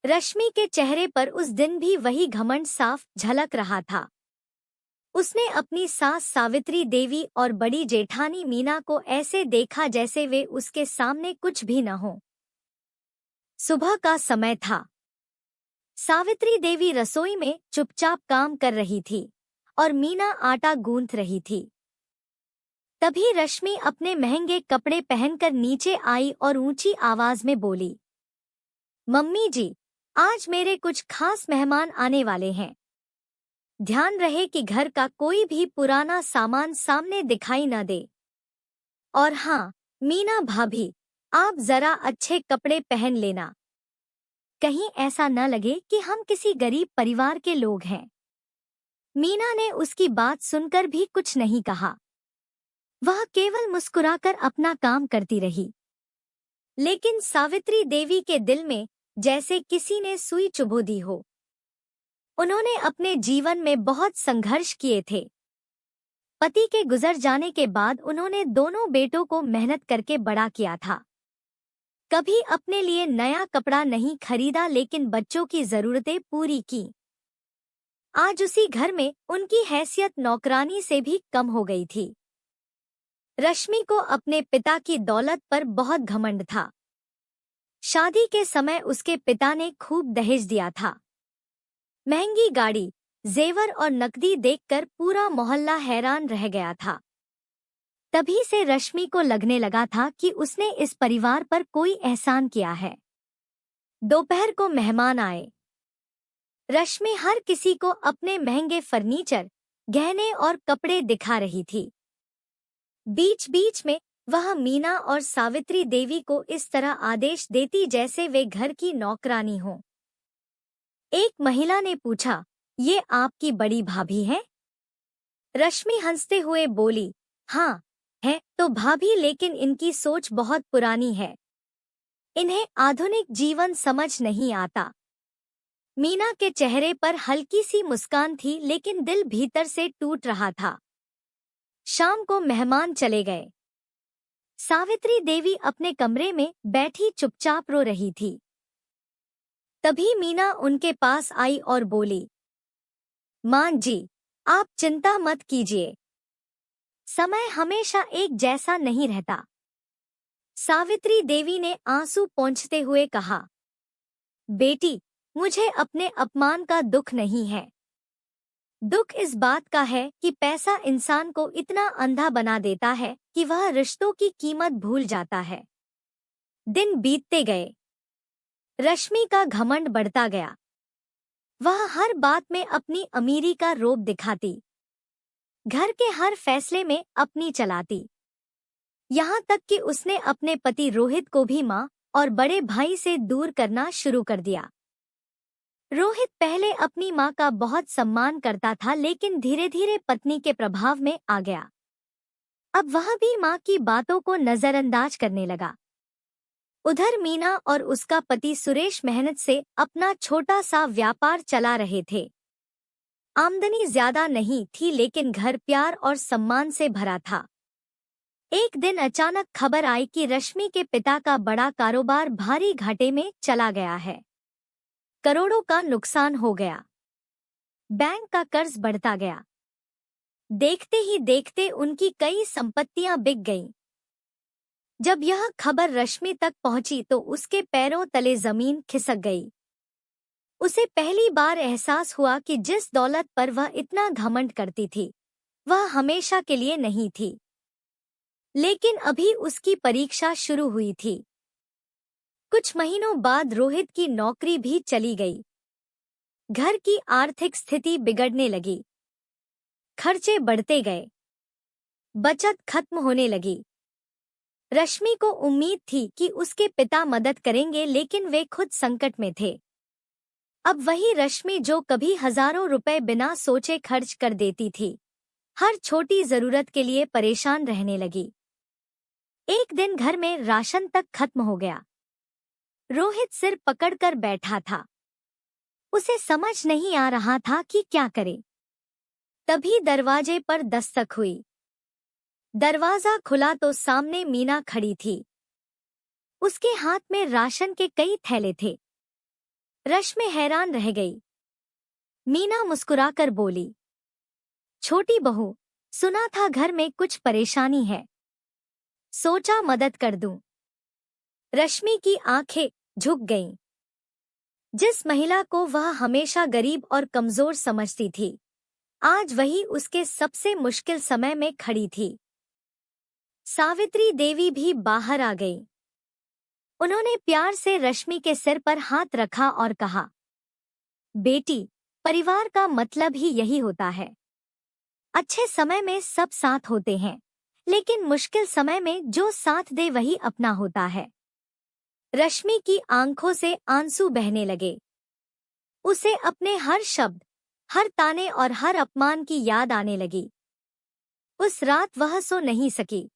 रश्मि के चेहरे पर उस दिन भी वही घमंड साफ झलक रहा था। उसने अपनी सास सावित्री देवी और बड़ी जेठानी मीना को ऐसे देखा जैसे वे उसके सामने कुछ भी न हो। सुबह का समय था। सावित्री देवी रसोई में चुपचाप काम कर रही थी और मीना आटा गूंथ रही थी। तभी रश्मि अपने महंगे कपड़े पहनकर नीचे आई और ऊंची आवाज में बोली, मम्मी जी, आज मेरे कुछ खास मेहमान आने वाले हैं। ध्यान रहे कि घर का कोई भी पुराना सामान सामने दिखाई न दे। और हाँ, मीना भाभी, आप जरा अच्छे कपड़े पहन लेना, कहीं ऐसा न लगे कि हम किसी गरीब परिवार के लोग हैं। मीना ने उसकी बात सुनकर भी कुछ नहीं कहा। वह केवल मुस्कुराकर अपना काम करती रही। लेकिन सावित्री देवी के दिल में जैसे किसी ने सुई चुभो दी हो। उन्होंने अपने जीवन में बहुत संघर्ष किए थे। पति के गुजर जाने के बाद उन्होंने दोनों बेटों को मेहनत करके बड़ा किया था। कभी अपने लिए नया कपड़ा नहीं खरीदा, लेकिन बच्चों की जरूरतें पूरी की। आज उसी घर में उनकी हैसियत नौकरानी से भी कम हो गई थी। रश्मि को अपने पिता की दौलत पर बहुत घमंड था। शादी के समय उसके पिता ने खूब दहेज दिया था। महंगी गाड़ी, जेवर और नकदी देखकर पूरा मोहल्ला हैरान रह गया था। तभी से रश्मि को लगने लगा था कि उसने इस परिवार पर कोई एहसान किया है। दोपहर को मेहमान आए। रश्मि हर किसी को अपने महंगे फर्नीचर, गहने और कपड़े दिखा रही थी। बीच बीच में वह मीना और सावित्री देवी को इस तरह आदेश देती जैसे वे घर की नौकरानी हो। एक महिला ने पूछा, ये आपकी बड़ी भाभी है? रश्मि हंसते हुए बोली, हाँ, है तो भाभी, लेकिन इनकी सोच बहुत पुरानी है। इन्हें आधुनिक जीवन समझ नहीं आता। मीना के चेहरे पर हल्की सी मुस्कान थी, लेकिन दिल भीतर से टूट रहा था। शाम को मेहमान चले गए। सावित्री देवी अपने कमरे में बैठी चुपचाप रो रही थी। तभी मीना उनके पास आई और बोली, मां जी, आप चिंता मत कीजिए। समय हमेशा एक जैसा नहीं रहता। सावित्री देवी ने आंसू पोंछते हुए कहा, बेटी, मुझे अपने अपमान का दुख नहीं है। दुख इस बात का है कि पैसा इंसान को इतना अंधा बना देता है कि वह रिश्तों की कीमत भूल जाता है। दिन बीतते गए। रश्मि का घमंड बढ़ता गया। वह हर बात में अपनी अमीरी का रोब दिखाती, घर के हर फैसले में अपनी चलाती। यहाँ तक कि उसने अपने पति रोहित को भी माँ और बड़े भाई से दूर करना शुरू कर दिया। रोहित पहले अपनी माँ का बहुत सम्मान करता था, लेकिन धीरे धीरे पत्नी के प्रभाव में आ गया। अब वह भी माँ की बातों को नजरअंदाज करने लगा। उधर मीना और उसका पति सुरेश मेहनत से अपना छोटा सा व्यापार चला रहे थे। आमदनी ज्यादा नहीं थी, लेकिन घर प्यार और सम्मान से भरा था। एक दिन अचानक खबर आई कि रश्मि के पिता का बड़ा कारोबार भारी घाटे में चला गया है। करोड़ों का नुकसान हो गया। बैंक का कर्ज बढ़ता गया। देखते ही देखते उनकी कई संपत्तियां बिक गईं। जब यह खबर रश्मि तक पहुंची तो उसके पैरों तले जमीन खिसक गई। उसे पहली बार एहसास हुआ कि जिस दौलत पर वह इतना घमंड करती थी, वह हमेशा के लिए नहीं थी। लेकिन अभी उसकी परीक्षा शुरू हुई थी। कुछ महीनों बाद रोहित की नौकरी भी चली गई। घर की आर्थिक स्थिति बिगड़ने लगी। खर्चे बढ़ते गए। बचत खत्म होने लगी। रश्मि को उम्मीद थी कि उसके पिता मदद करेंगे, लेकिन वे खुद संकट में थे। अब वही रश्मि जो कभी हजारों रुपए बिना सोचे खर्च कर देती थी, हर छोटी जरूरत के लिए परेशान रहने लगी। एक दिन घर में राशन तक खत्म हो गया। रोहित सिर पकड़कर बैठा था। उसे समझ नहीं आ रहा था कि क्या करे। तभी दरवाजे पर दस्तक हुई। दरवाजा खुला तो सामने मीना खड़ी थी। उसके हाथ में राशन के कई थैले थे। रश्मि हैरान रह गई। मीना मुस्कुराकर बोली, छोटी बहू, सुना था घर में कुछ परेशानी है, सोचा मदद कर दूं। रश्मि की आंखें झुक गईं। जिस महिला को वह हमेशा गरीब और कमजोर समझती थी, आज वही उसके सबसे मुश्किल समय में खड़ी थी। सावित्री देवी भी बाहर आ गई। उन्होंने प्यार से रश्मि के सिर पर हाथ रखा और कहा, बेटी, परिवार का मतलब ही यही होता है। अच्छे समय में सब साथ होते हैं, लेकिन मुश्किल समय में जो साथ दे वही अपना होता है। रश्मि की आंखों से आंसू बहने लगे। उसे अपने हर शब्द, हर ताने और हर अपमान की याद आने लगी। उस रात वह सो नहीं सकी।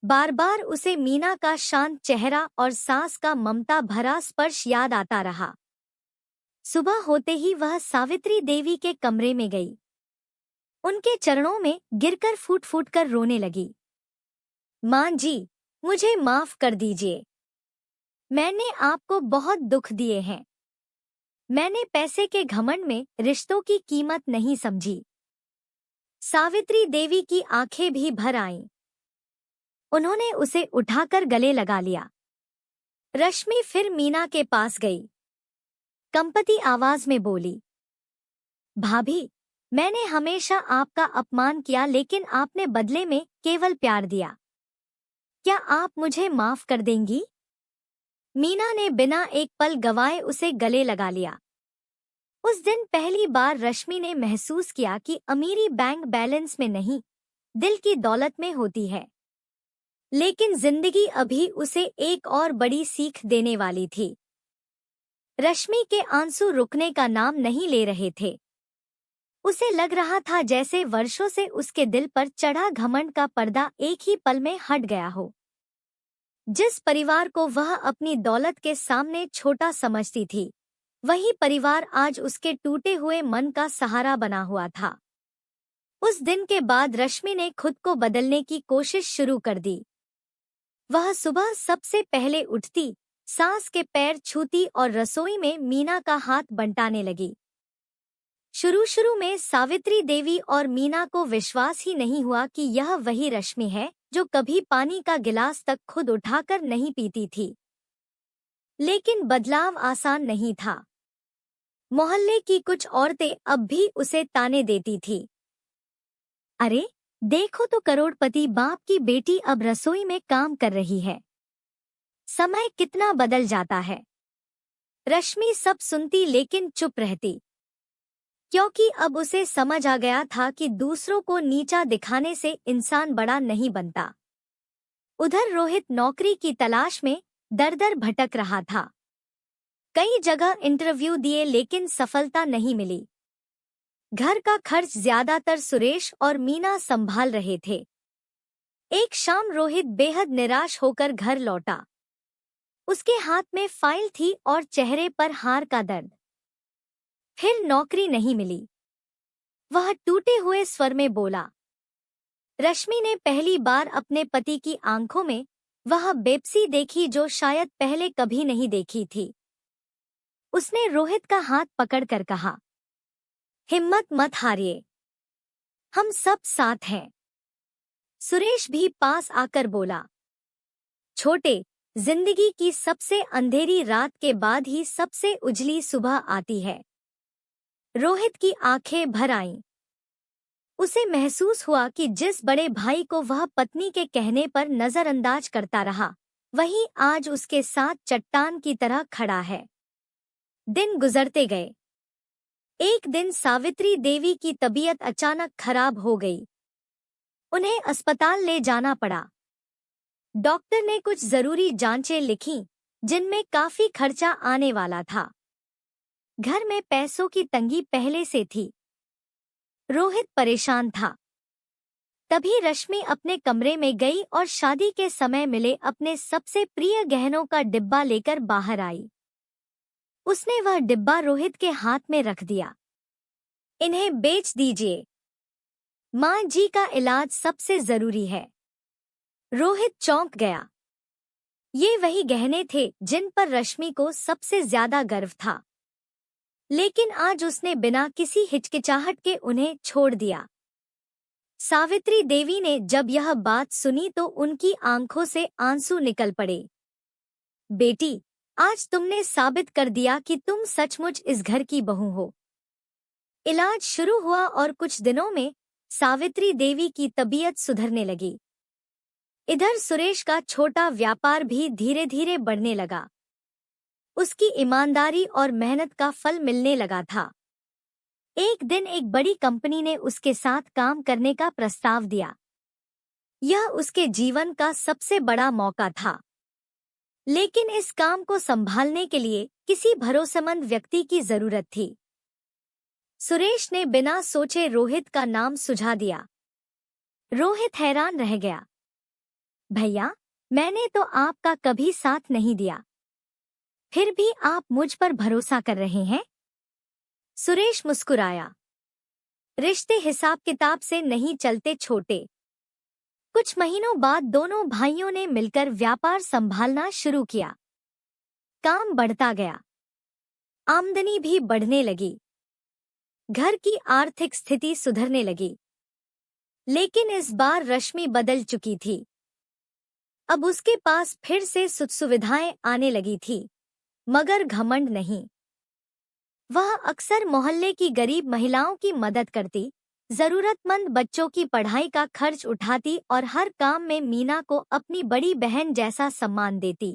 बार बार उसे मीना का शांत चेहरा और सास का ममता भरा स्पर्श याद आता रहा। सुबह होते ही वह सावित्री देवी के कमरे में गई। उनके चरणों में गिरकर फूट फूट कर रोने लगी। माँ जी, मुझे माफ कर दीजिए। मैंने आपको बहुत दुख दिए हैं। मैंने पैसे के घमंड में रिश्तों की कीमत नहीं समझी। सावित्री देवी की आंखें भी भर आईं। उन्होंने उसे उठाकर गले लगा लिया। रश्मि फिर मीना के पास गई। कंपती आवाज में बोली, भाभी, मैंने हमेशा आपका अपमान किया, लेकिन आपने बदले में केवल प्यार दिया। क्या आप मुझे माफ कर देंगी? मीना ने बिना एक पल गवाए उसे गले लगा लिया। उस दिन पहली बार रश्मि ने महसूस किया कि अमीरी बैंक बैलेंस में नहीं, दिल की दौलत में होती है। लेकिन जिंदगी अभी उसे एक और बड़ी सीख देने वाली थी। रश्मि के आंसू रुकने का नाम नहीं ले रहे थे। उसे लग रहा था जैसे वर्षों से उसके दिल पर चढ़ा घमंड का पर्दा एक ही पल में हट गया हो। जिस परिवार को वह अपनी दौलत के सामने छोटा समझती थी, वही परिवार आज उसके टूटे हुए मन का सहारा बना हुआ था। उस दिन के बाद रश्मि ने खुद को बदलने की कोशिश शुरू कर दी। वह सुबह सबसे पहले उठती, सास के पैर छूती और रसोई में मीना का हाथ बंटाने लगी। शुरू में सावित्री देवी और मीना को विश्वास ही नहीं हुआ कि यह वही रश्मि है जो कभी पानी का गिलास तक खुद उठाकर नहीं पीती थी। लेकिन बदलाव आसान नहीं था। मोहल्ले की कुछ औरतें अब भी उसे ताने देती थी। अरे, देखो तो करोड़पति बाप की बेटी अब रसोई में काम कर रही है। समय कितना बदल जाता है। रश्मि सब सुनती लेकिन चुप रहती, क्योंकि अब उसे समझ आ गया था कि दूसरों को नीचा दिखाने से इंसान बड़ा नहीं बनता। उधर रोहित नौकरी की तलाश में दर-दर भटक रहा था। कई जगह इंटरव्यू दिए लेकिन सफलता नहीं मिली। घर का खर्च ज्यादातर सुरेश और मीना संभाल रहे थे। एक शाम रोहित बेहद निराश होकर घर लौटा। उसके हाथ में फाइल थी और चेहरे पर हार का दर्द। फिर नौकरी नहीं मिली। वह टूटे हुए स्वर में बोला। रश्मि ने पहली बार अपने पति की आंखों में वह बेबसी देखी जो शायद पहले कभी नहीं देखी थी। उसने रोहित का हाथ पकड़कर कहा, हिम्मत मत हारिए, हम सब साथ हैं। सुरेश भी पास आकर बोला, छोटे, जिंदगी की सबसे अंधेरी रात के बाद ही सबसे उजली सुबह आती है। रोहित की आंखें भर आईं। उसे महसूस हुआ कि जिस बड़े भाई को वह पत्नी के कहने पर नजरअंदाज करता रहा, वही आज उसके साथ चट्टान की तरह खड़ा है। दिन गुजरते गए। एक दिन सावित्री देवी की तबीयत अचानक खराब हो गई। उन्हें अस्पताल ले जाना पड़ा। डॉक्टर ने कुछ जरूरी जांचें लिखीं, जिनमें काफी खर्चा आने वाला था। घर में पैसों की तंगी पहले से थी। रोहित परेशान था। तभी रश्मि अपने कमरे में गई और शादी के समय मिले अपने सबसे प्रिय गहनों का डिब्बा लेकर बाहर आई। उसने वह डिब्बा रोहित के हाथ में रख दिया। इन्हें बेच दीजिए। माँ जी का इलाज सबसे जरूरी है। रोहित चौंक गया। ये वही गहने थे जिन पर रश्मि को सबसे ज्यादा गर्व था। लेकिन आज उसने बिना किसी हिचकिचाहट के उन्हें छोड़ दिया। सावित्री देवी ने जब यह बात सुनी तो उनकी आंखों से आंसू निकल पड़े। बेटी, आज तुमने साबित कर दिया कि तुम सचमुच इस घर की बहू हो। इलाज शुरू हुआ और कुछ दिनों में सावित्री देवी की तबीयत सुधरने लगी। इधर सुरेश का छोटा व्यापार भी धीरे धीरे बढ़ने लगा। उसकी ईमानदारी और मेहनत का फल मिलने लगा था। एक दिन एक बड़ी कंपनी ने उसके साथ काम करने का प्रस्ताव दिया। यह उसके जीवन का सबसे बड़ा मौका था। लेकिन इस काम को संभालने के लिए किसी भरोसेमंद व्यक्ति की जरूरत थी। सुरेश ने बिना सोचे रोहित का नाम सुझा दिया। रोहित हैरान रह गया। भैया, मैंने तो आपका कभी साथ नहीं दिया, फिर भी आप मुझ पर भरोसा कर रहे हैं? सुरेश मुस्कुराया। रिश्ते हिसाब किताब से नहीं चलते छोटे। कुछ महीनों बाद दोनों भाइयों ने मिलकर व्यापार संभालना शुरू किया। काम बढ़ता गया, आमदनी भी बढ़ने लगी, घर की आर्थिक स्थिति सुधरने लगी। लेकिन इस बार रश्मि बदल चुकी थी। अब उसके पास फिर से सुख सुविधाएं आने लगी थी, मगर घमंड नहीं। वह अक्सर मोहल्ले की गरीब महिलाओं की मदद करती, जरूरतमंद बच्चों की पढ़ाई का खर्च उठाती और हर काम में मीना को अपनी बड़ी बहन जैसा सम्मान देती।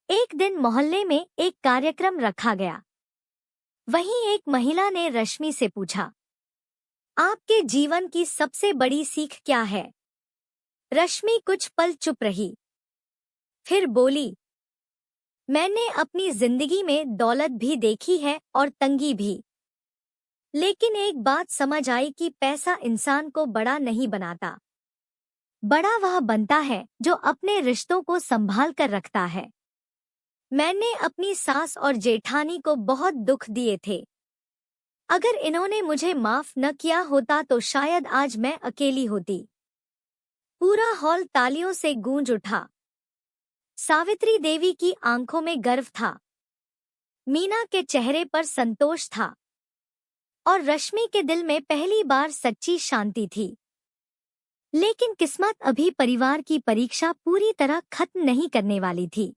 एक दिन मोहल्ले में एक कार्यक्रम रखा गया। वहीं एक महिला ने रश्मि से पूछा, आपके जीवन की सबसे बड़ी सीख क्या है? रश्मि कुछ पल चुप रही, फिर बोली, मैंने अपनी जिंदगी में दौलत भी देखी है और तंगी भी, लेकिन एक बात समझ आई कि पैसा इंसान को बड़ा नहीं बनाता। बड़ा वह बनता है जो अपने रिश्तों को संभाल कर रखता है। मैंने अपनी सास और जेठानी को बहुत दुख दिए थे। अगर इन्होंने मुझे माफ न किया होता तो शायद आज मैं अकेली होती। पूरा हॉल तालियों से गूंज उठा। सावित्री देवी की आंखों में गर्व था, मीना के चेहरे पर संतोष था और रश्मि के दिल में पहली बार सच्ची शांति थी। लेकिन किस्मत अभी परिवार की परीक्षा पूरी तरह खत्म नहीं करने वाली थी।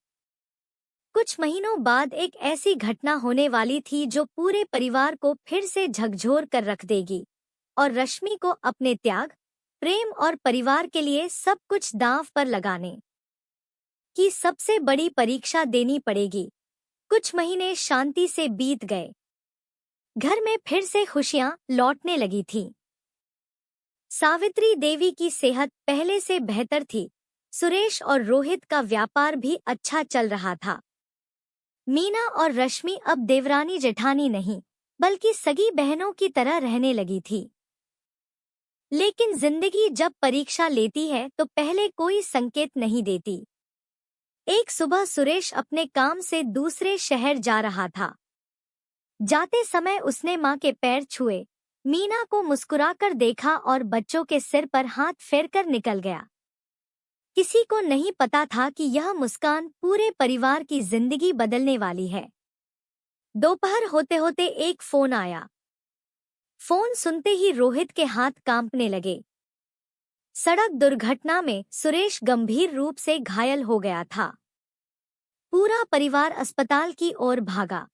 कुछ महीनों बाद एक ऐसी घटना होने वाली थी जो पूरे परिवार को फिर से झकझोर कर रख देगी और रश्मि को अपने त्याग, प्रेम और परिवार के लिए सब कुछ दांव पर लगाने की सबसे बड़ी परीक्षा देनी पड़ेगी। कुछ महीने शांति से बीत गए। घर में फिर से खुशियां लौटने लगी थीं। सावित्री देवी की सेहत पहले से बेहतर थी। सुरेश और रोहित का व्यापार भी अच्छा चल रहा था। मीना और रश्मि अब देवरानी जेठानी नहीं, बल्कि सगी बहनों की तरह रहने लगी थी। लेकिन जिंदगी जब परीक्षा लेती है तो पहले कोई संकेत नहीं देती। एक सुबह सुरेश अपने काम से दूसरे शहर जा रहा था। जाते समय उसने मां के पैर छुए, मीना को मुस्कुराकर देखा और बच्चों के सिर पर हाथ फेरकर निकल गया। किसी को नहीं पता था कि यह मुस्कान पूरे परिवार की जिंदगी बदलने वाली है। दोपहर होते होते एक फोन आया। फोन सुनते ही रोहित के हाथ कांपने लगे। सड़क दुर्घटना में सुरेश गंभीर रूप से घायल हो गया था। पूरा परिवार अस्पताल की ओर भागा।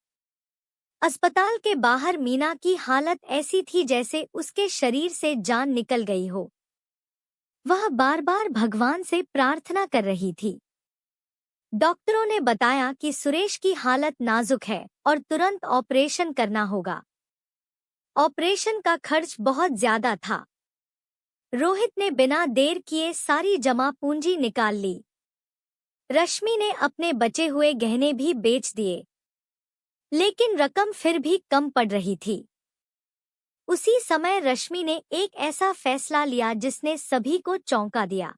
अस्पताल के बाहर मीना की हालत ऐसी थी जैसे उसके शरीर से जान निकल गई हो। वह बार बार भगवान से प्रार्थना कर रही थी। डॉक्टरों ने बताया कि सुरेश की हालत नाजुक है और तुरंत ऑपरेशन करना होगा। ऑपरेशन का खर्च बहुत ज्यादा था। रोहित ने बिना देर किए सारी जमा पूंजी निकाल ली। रश्मि ने अपने बचे हुए गहने भी बेच दिए, लेकिन रकम फिर भी कम पड़ रही थी। उसी समय रश्मि ने एक ऐसा फैसला लिया जिसने सभी को चौंका दिया।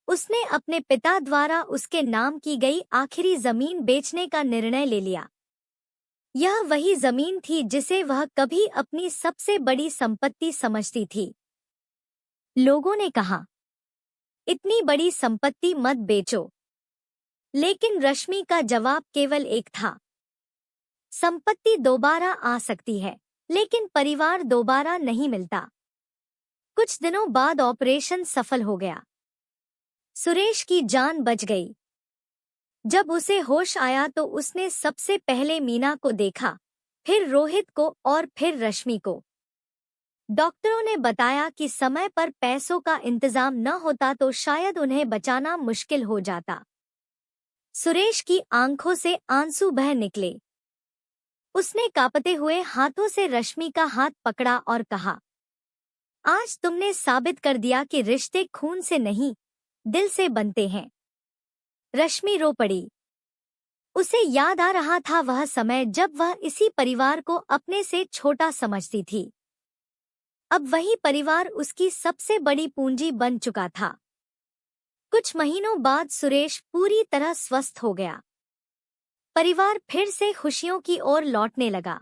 उसने अपने पिता द्वारा उसके नाम की गई आखिरी जमीन बेचने का निर्णय ले लिया। यह वही जमीन थी जिसे वह कभी अपनी सबसे बड़ी संपत्ति समझती थी। लोगों ने कहा, इतनी बड़ी संपत्ति मत बेचो। लेकिन रश्मि का जवाब केवल एक था, संपत्ति दोबारा आ सकती है, लेकिन परिवार दोबारा नहीं मिलता। कुछ दिनों बाद ऑपरेशन सफल हो गया। सुरेश की जान बच गई। जब उसे होश आया तो उसने सबसे पहले मीना को देखा, फिर रोहित को और फिर रश्मि को। डॉक्टरों ने बताया कि समय पर पैसों का इंतजाम न होता तो शायद उन्हें बचाना मुश्किल हो जाता। सुरेश की आंखों से आंसू बह निकले। उसने कांपते हुए हाथों से रश्मि का हाथ पकड़ा और कहा, आज तुमने साबित कर दिया कि रिश्ते खून से नहीं, दिल से बनते हैं। रश्मि रो पड़ी। उसे याद आ रहा था वह समय जब वह इसी परिवार को अपने से छोटा समझती थी। अब वही परिवार उसकी सबसे बड़ी पूंजी बन चुका था। कुछ महीनों बाद सुरेश पूरी तरह स्वस्थ हो गया। परिवार फिर से खुशियों की ओर लौटने लगा।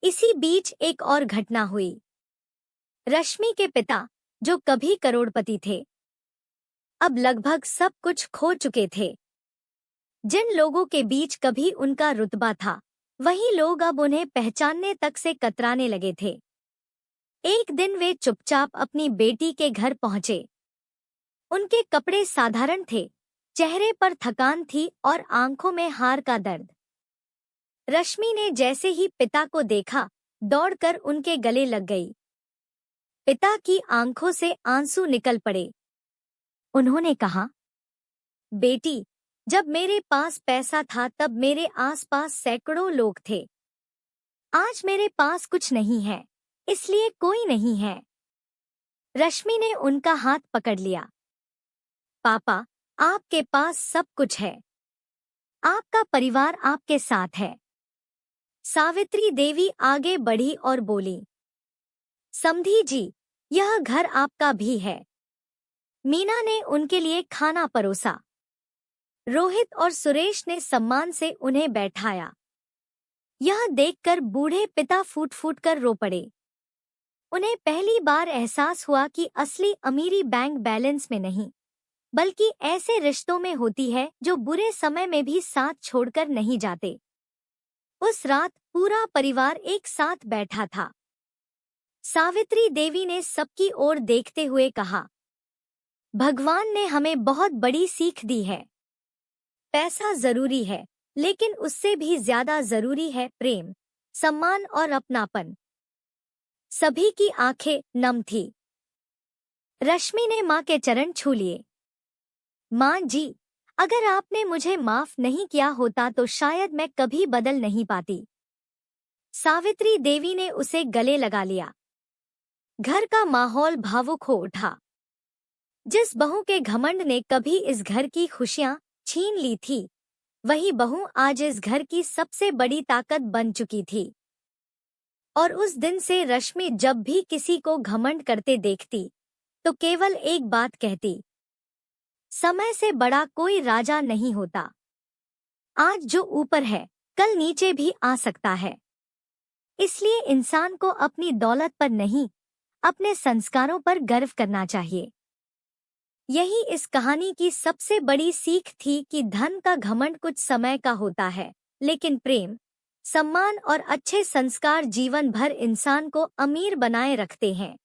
इसी बीच एक और घटना हुई। रश्मि के पिता, जो कभी करोड़पति थे, अब लगभग सब कुछ खो चुके थे। जिन लोगों के बीच कभी उनका रुतबा था, वही लोग अब उन्हें पहचानने तक से कतराने लगे थे। एक दिन वे चुपचाप अपनी बेटी के घर पहुंचे। उनके कपड़े साधारण थे, चेहरे पर थकान थी और आंखों में हार का दर्द। रश्मि ने जैसे ही पिता को देखा, दौड़कर उनके गले लग गई। पिता की आंखों से आंसू निकल पड़े। उन्होंने कहा, बेटी, जब मेरे पास पैसा था तब मेरे आसपास सैकड़ों लोग थे। आज मेरे पास कुछ नहीं है, इसलिए कोई नहीं है। रश्मि ने उनका हाथ पकड़ लिया। पापा, आपके पास सब कुछ है। आपका परिवार आपके साथ है। सावित्री देवी आगे बढ़ी और बोली, समधी जी, यह घर आपका भी है। मीना ने उनके लिए खाना परोसा। रोहित और सुरेश ने सम्मान से उन्हें बैठाया। यह देखकर बूढ़े पिता फूट फूट कर रो पड़े। उन्हें पहली बार एहसास हुआ कि असली अमीरी बैंक बैलेंस में नहीं, बल्कि ऐसे रिश्तों में होती है जो बुरे समय में भी साथ छोड़कर नहीं जाते। उस रात पूरा परिवार एक साथ बैठा था। सावित्री देवी ने सबकी ओर देखते हुए कहा, भगवान ने हमें बहुत बड़ी सीख दी है। पैसा जरूरी है, लेकिन उससे भी ज्यादा जरूरी है प्रेम, सम्मान और अपनापन। सभी की आंखें नम थी। रश्मि ने मां के चरण छू लिए। मां जी, अगर आपने मुझे माफ नहीं किया होता तो शायद मैं कभी बदल नहीं पाती। सावित्री देवी ने उसे गले लगा लिया। घर का माहौल भावुक हो उठा। जिस बहू के घमंड ने कभी इस घर की खुशियां छीन ली थी, वही बहू आज इस घर की सबसे बड़ी ताकत बन चुकी थी। और उस दिन से रश्मि जब भी किसी को घमंड करते देखती, तो केवल एक बात कहती, समय से बड़ा कोई राजा नहीं होता। आज जो ऊपर है, कल नीचे भी आ सकता है। इसलिए इंसान को अपनी दौलत पर नहीं, अपने संस्कारों पर गर्व करना चाहिए। यही इस कहानी की सबसे बड़ी सीख थी कि धन का घमंड कुछ समय का होता है, लेकिन प्रेम, सम्मान और अच्छे संस्कार जीवन भर इंसान को अमीर बनाए रखते हैं।